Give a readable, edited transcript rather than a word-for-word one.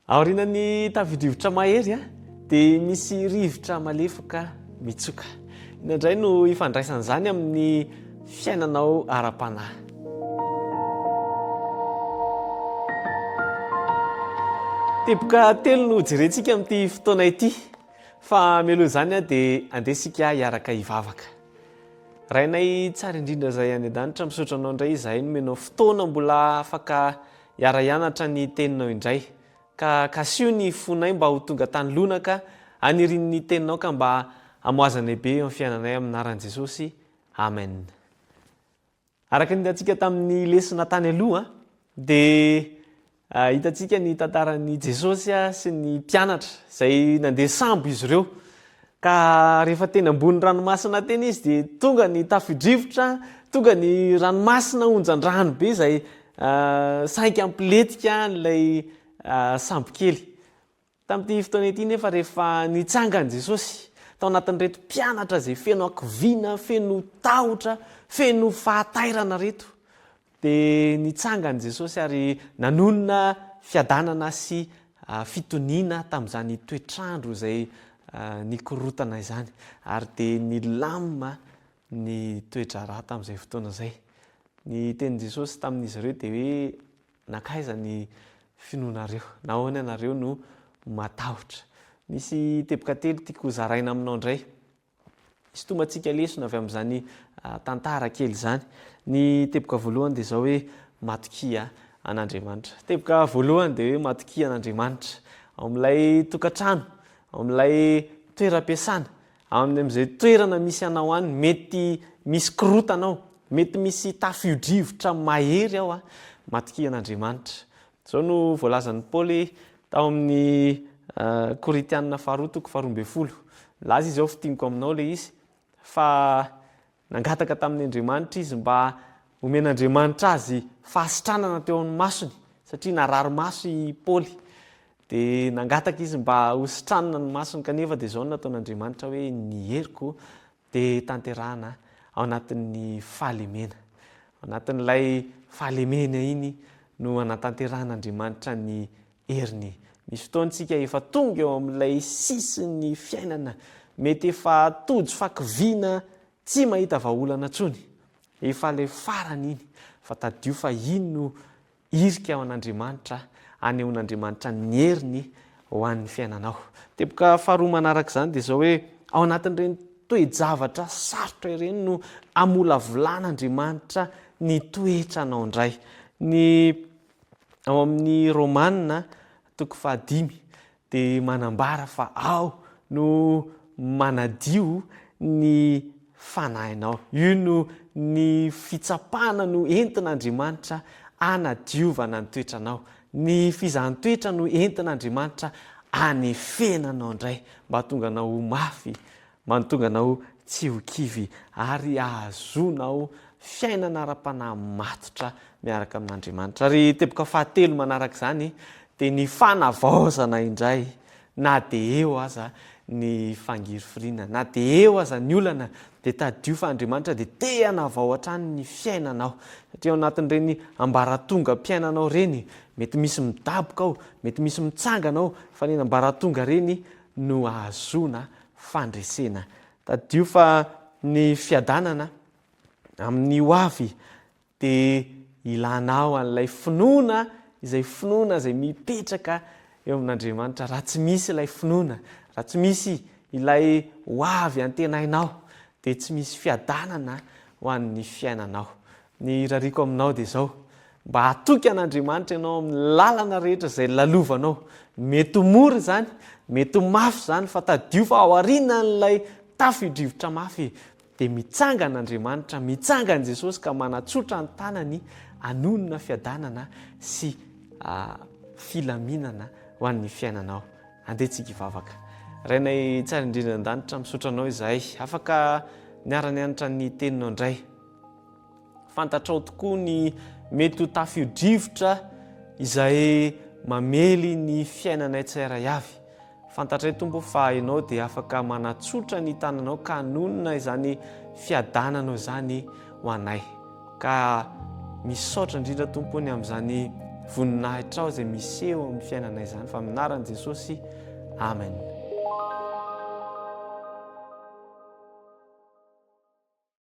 Aorinany tafidrivotra mahery dia misy rivotra malefaka mitsoka. Inandray no ifandraisan'izany amin'ny fiainanao ara-panahy. Teboka telo no jerentsika amin'ity fotoana ity, fa mialoha izany dia andesika hiaraka hivavaka. Rainay tsara indrindra izay any an-danitra misaotra anao indray izahay nomenao fotoana mbola afaka hiara-hianatra ny teninao indray. Ka kasio ny fonay mba ho tonga tany lonaka anirin' ny teninao ka mba hamoazana lehibe amin'ny fiainanay amin'ny anaran'i Jesosy. Amen. Araka ny hitantsika tamin'ny lesona tany aloha dia hitantsika ny tantaran'i Jesosy sy ny mpianatra izay nandeha sambo izy ireo. Ka rehefa teny ambony ranomasina teny izy dia tonga ny tafidrivotra, tonga ny ranomasina onjan-drano be izay saika ampiletika ilay sambo kely. Tamin'ity fotoana ity nefa rehefa nitsangany Jesosy tao anatin'ireto mpianatra izay feno ankiviana, feno tahotra, feno fahatairana reto, dia nitsangany Jesosy ary nanonona fiadanana sy fitoniana tamin'izany toetrandro izay nikorotana izany, ary dia nilamina ny toetra rà tamin'izay fotoana izay. Ny tenin' Jesosy tamin'izy ireo dia hoe nankaiza ny finoanareo, nahoana ianareo no matahotra. Misy teboka telo tiako zaraina aminao indray, isotomantsika lesona avy amin'izany tantara kely izany. Ny teboka voalohany dia izao hoe matokia an'Andriamanitra. Teboka voalohany dia hoe matokia an'Andriamanitra ao amin'ilay tokantrano, ao amin'ilay toeram-piasana, amin'izay toerana misy anao any, mety misy korotanao, mety misy tafio-drivotra mahery ao, matokia an'Andriamanitra. Izao no voalazan'ny Paoly tao amin'ny Koritianina 2:12. Laza izy ao fitiniko aminao ilay izy fa nangataka tamin'ny Andriamanitra izy mba omen'Andriamanitra azy fahasitranana teo amin'ny masony, satria narary maso i Paoly. Dia nangataka izy mba hositranana ny masony, kanefa dia izao no nataon'Andriamanitra hoe ny heriko dia tanterahana ao anatin'ny fahalemena. Ao anatin'ilay fahalemena iny no anatanteran'Andriamanitra ny heriny. Misy fotoantsika efa tonga eo amin'ilay sisin'ny fiainana, mety efa tojo fakiviana tsy mahita vahaolana intsony, efa ilay farany iny, fa tadio fa iny no irika ao an'Andriamanitra, anehoan'Andriamanitra ny heriny ho an'ny fiainanao. Teboka faharoa manaraka izany dia izao hoe ao anatin'ireny toe-javatra sarotra ireny no amolavolan'Andriamanitra ny toetranao indray. Ny ao amin'ny Romanina 5:5 dia manambara fa ao no manadio ny fanahinao. Io no ny fitsapana no entin'Andriamanitra anadiovana ny toetranao. Ny fizahanttoetra no entin'Andriamanitra anefenanao indray mba hatonga anao ho mafy, mba hatonga anao tsy ho kivy, ary ahazonao fiainana ara-panahy matotra miaraka amin'Andriamanitra. Ary teboka fahatelo manaraka izany dia ny fanavaozana indray, na dia eo aza ny fangirifirina, na dia eo aza ny olana, dia tadio fa Andriamanitra dia te hanavao hatrany ny fiainanao. Satria ao anatin'ireny ambaratonga-piainanao ireny, mety misy midaboka ao, mety misy mitsangana ao, fa ny ambaratonga ireny no ahazona fandresena. Tadio fa ny fiadanana amin'ny ho avy dia ilanao an'ilay finoana, izay mipetraka eo amin'Andriamanitra. Raha tsy misy ilay finoana, raha tsy misy ilay ho avy antenainao, dia tsy misy fiadanana ho an'ny fiainanao. Ny rariko aminao dia izao, mba hatoky an'Andriamanitra ianao amin'ny lalana rehetra izay lalovanao. Mety ho mora izany, mety ho mafy izany, fa tadio fa ao aorianan'ilay tafio-drivotra mafy dia mitsangana Andriamanitra, mitsangana Jesosy ka manatsotra ny tanany anonona fiadanana sy filaminana ho an'ny fiainanao. Andehantsika hivavaka. Rainay tsara indrindra an-danitra, misaotra anao izahay afaka niara-nianatra ny teninao indray. Fantatrao tokoa ny mety ho tafio-drivotra izay mamely ny fiainanay tsirairay avy. Fantatray Tompo fa ianao dia afaka manatsotra ny tananao ka hanonona izany fiadananao izany ho anay. Ka misaotra indrindra Tompony amin'izany voninahitra ao izay miseo amin'ny fiainana izany fa minaran'i Jesosy amen.